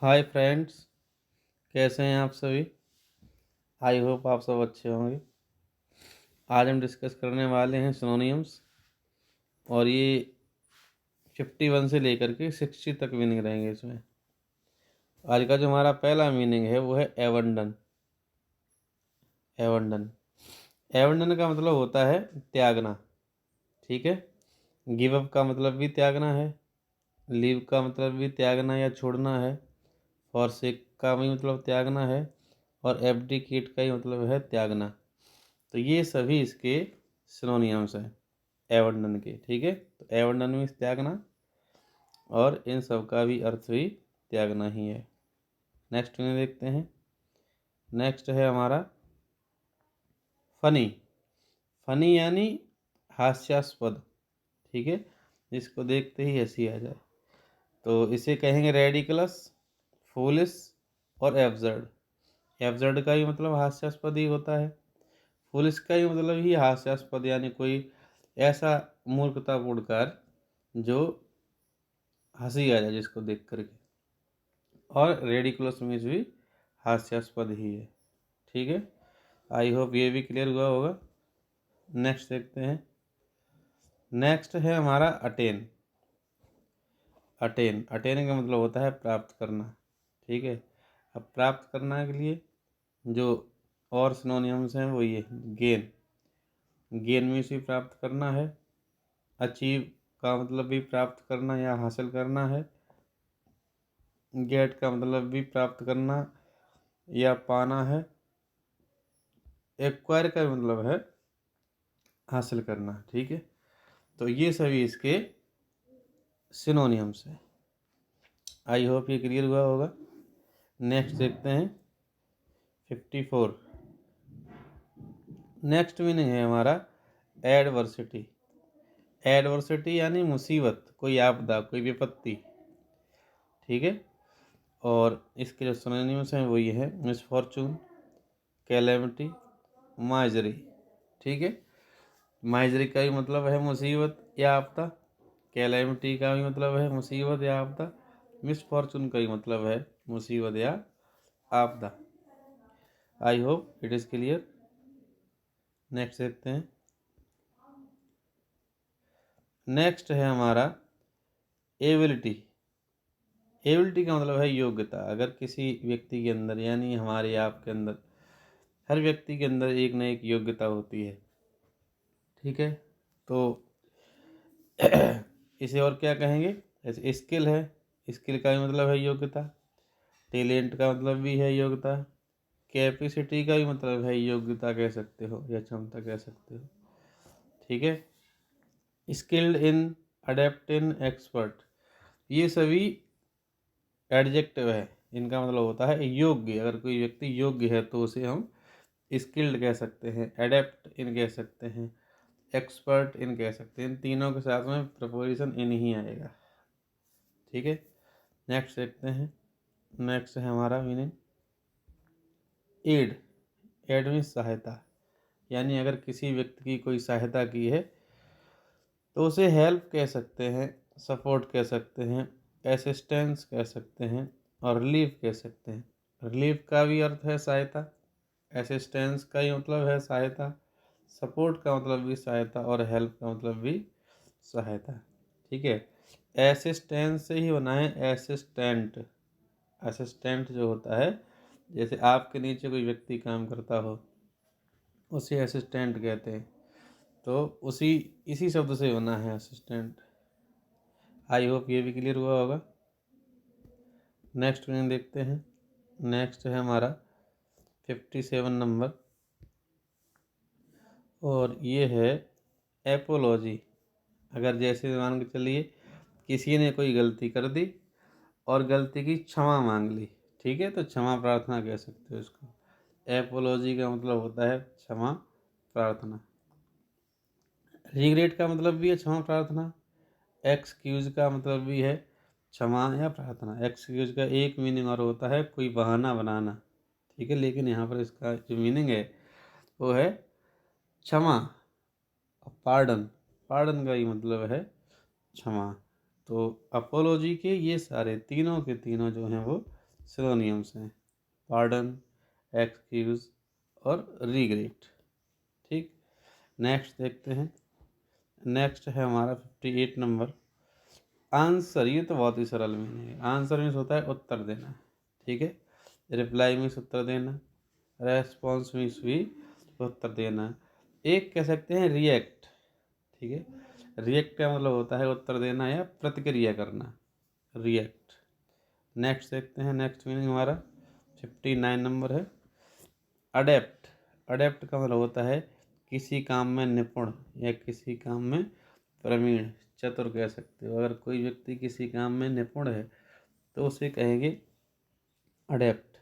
Hi friends, कैसे हैं आप सभी। आई होप आप सब अच्छे होंगे। आज हम डिस्कस करने वाले हैं सिनोनिम्स, और ये 51 से लेकर के 60 तक मीनिंग रहेंगे इसमें। आज का जो हमारा पहला मीनिंग है वो है एवंडन। एवंडन एवंडन का मतलब होता है त्यागना। ठीक है। गिव अप का मतलब भी त्यागना है। लीव का मतलब भी त्यागना या छोड़ना है। फॉरसेक का भी मतलब त्यागना है। और एब्डिकेट का ही मतलब है त्यागना। तो ये सभी इसके सिनोनियम्स हैं एवंडन के। ठीक है। तो एवंडन में त्यागना, और इन सब का भी अर्थ भी त्यागना ही है। नेक्स्ट में देखते हैं। नेक्स्ट है हमारा फनी। फनी यानी हास्यास्पद। ठीक है। जिसको देखते ही हंसी आ जाए, तो इसे कहेंगे रेडिकुलस, फूलिश और एब्सर्ड। एब्सर्ड का ही मतलब हास्यास्पद ही होता है। फूलिश का ही मतलब ही हास्यास्पद, यानी कोई ऐसा मूर्खतापूर्ण कार्य जो हंसी आ जाए जिसको देख करके। और रेडिकुलस मीन्स भी हास्यास्पद ही है। ठीक है। आई होप ये भी क्लियर हुआ होगा। नेक्स्ट देखते हैं। नेक्स्ट है हमारा अटेन। अटेन अटेन का मतलब होता है प्राप्त करना। ठीक है। अब प्राप्त करना के लिए जो और सिनोनिम्स हैं वो ये गेन। गेन मीन्स भी प्राप्त करना है। अचीव का मतलब भी प्राप्त करना या हासिल करना है। गेट का मतलब भी प्राप्त करना या पाना है। एक्वायर का मतलब है हासिल करना। ठीक है। तो ये सभी इसके सिनोनियम्स हैं। आई होप ये क्लियर हुआ होगा। नेक्स्ट देखते हैं 54। नेक्स्ट मीनिंग है हमारा एडवर्सिटी। एडवर्सिटी यानी मुसीबत, कोई आपदा, कोई विपत्ति। ठीक है। और इसके जो सिनोनिम्स हैं वो ये हैं मिसफॉर्चून, कैलेमिटी, माइजरी। ठीक है। माइजरी का भी मतलब है मुसीबत या आपदा। कैलेमिटी का भी मतलब है मुसीबत या आपदा। मिसफॉर्चून का भी मतलब है मुसीबत या आपदा। I hope it is clear. Next देखते हैं। नेक्स्ट है हमारा एबिलिटी। एबिलिटी का मतलब है योग्यता। अगर किसी व्यक्ति के अंदर, यानी हमारे आपके अंदर, हर व्यक्ति के अंदर एक न एक योग्यता होती है। ठीक है। तो इसे और क्या कहेंगे, जैसे स्किल है, स्किल का भी मतलब है योग्यता। टैलेंट का मतलब भी है योग्यता। कैपेसिटी का भी मतलब है योग्यता कह सकते हो या क्षमता कह सकते हो। ठीक है। Skilled in, adapt in, expert, ये सभी एडजेक्टिव है। इनका मतलब होता है योग्य। अगर कोई व्यक्ति योग्य है तो उसे हम स्किल्ड कह सकते हैं, एडेप्ट इन कह सकते हैं, एक्सपर्ट इन कह सकते हैं। इन तीनों के साथ में प्रपोजिशन इन ही आएगा। ठीक है। नेक्स्ट देखते हैं। नेक्स्ट है हमारा मीनिंग एड। एड मीन्स सहायता, यानी अगर किसी व्यक्ति की कोई सहायता की है तो उसे हेल्प कह सकते हैं, सपोर्ट कह सकते हैं, असिस्टेंस कह सकते हैं, और रिलीफ कह सकते हैं। रिलीफ का भी अर्थ है सहायता। असिस्टेंस का ही मतलब है सहायता। सपोर्ट का मतलब भी सहायता, और हेल्प का मतलब भी सहायता। ठीक है। असिस्टेंस से ही बना है असिस्टेंट। असिस्टेंट जो होता है, जैसे आपके नीचे कोई व्यक्ति काम करता हो उसे असिस्टेंट कहते हैं। तो उसी इसी शब्द से बना है असिस्टेंट। आई होप ये भी क्लियर हुआ होगा। नेक्स्ट में देखते हैं। नेक्स्ट है हमारा 57 नंबर, और ये है एपोलॉजी। अगर जैसे मान के चलिए किसी ने कोई गलती कर दी और गलती की क्षमा मांग ली। ठीक है। तो क्षमा प्रार्थना कह सकते हो इसको। एपोलॉजी का मतलब होता है क्षमा प्रार्थना। रिग्रेट का मतलब भी है क्षमा प्रार्थना। एक्सक्यूज का मतलब भी है क्षमा या प्रार्थना। एक्सक्यूज का एक मीनिंग और होता है कोई बहाना बनाना। ठीक है। लेकिन यहाँ पर इसका जो मीनिंग है वो है क्षमा। पार्डन, पार्डन का ही मतलब है क्षमा। तो अपोलॉजी के ये सारे तीनों के तीनों जो हैं वो सिनोनियम्स हैं, पार्डन, एक्सक्यूज और रिग्रेट। ठीक, नेक्स्ट देखते हैं। नेक्स्ट है हमारा 58 नंबर, आंसर। ये तो बहुत ही सरल मीनिंग है। आंसर मीन्स होता है उत्तर देना, ठीक है। रिप्लाई मीन्स उत्तर देना, रेस्पॉन्स मीन्स भी उत्तर देना। एक कह सकते हैं रिएक्ट, ठीक है। रिएक्ट का मतलब होता है उत्तर देना या प्रतिक्रिया करना, रिएक्ट। नेक्स्ट देखते हैं, नेक्स्ट मीनिंग हमारा 59 नंबर है, अडेप्ट। अडेप्ट का मतलब होता है किसी काम में निपुण या किसी काम में प्रवीण, चतुर कह सकते हो। अगर कोई व्यक्ति किसी काम में निपुण है तो उसे कहेंगे अडेप्ट,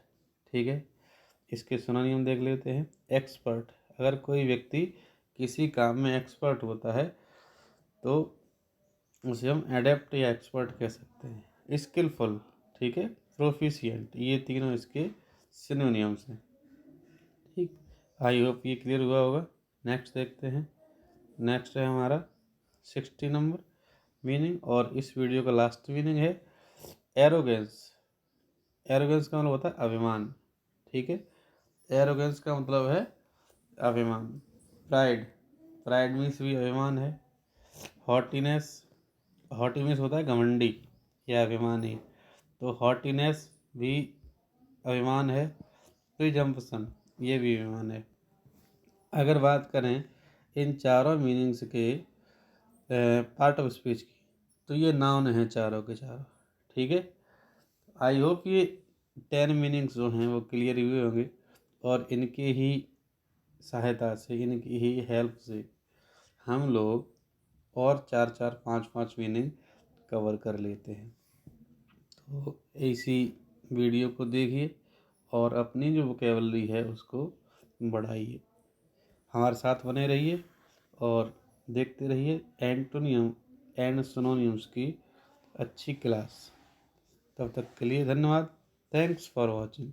ठीक है। इसके सिनोनियम देख लेते हैं, एक्सपर्ट। अगर कोई व्यक्ति किसी काम में एक्सपर्ट होता है तो उसे हम एडेप्ट या एक्सपर्ट कह सकते हैं। स्किलफुल, ठीक है, प्रोफिशिएंट, ये तीनों इसके सिनोनियम्स हैं। ठीक, आई होप ये क्लियर हुआ होगा। नेक्स्ट देखते हैं। नेक्स्ट है हमारा 60 नंबर मीनिंग, और इस वीडियो का लास्ट मीनिंग है एरोगेंस। एरोगेंस का मतलब होता है अभिमान, ठीक है। एरोगेंस का मतलब है अभिमान। प्राइड, प्राइड मीन्स भी अभिमान है। हॉटीनेस, हॉटी मीन्स होता है घमंडी या अभिमानी, तो हॉटीनेस भी अभिमान है। प्रिजम्पशन, ये भी अभिमान है। अगर बात करें इन चारों मीनिंग्स के पार्ट ऑफ स्पीच की, तो ये नाउन है चारों के चारों, ठीक है। आई होप ये 10 मीनिंग्स जो हैं वो क्लियर हुए होंगे, और इनके ही सहायता से, इनकी ही हेल्प से हम लोग और 4-4, 5-5 मीनिंग कवर कर लेते हैं। तो इसी वीडियो को देखिए और अपनी जो वोकेबलरी है उसको बढ़ाइए। हमारे साथ बने रहिए और देखते रहिए एंटोनियम एंड सिनोनिम्स की अच्छी क्लास। तब तक के लिए धन्यवाद। Thanks for watching.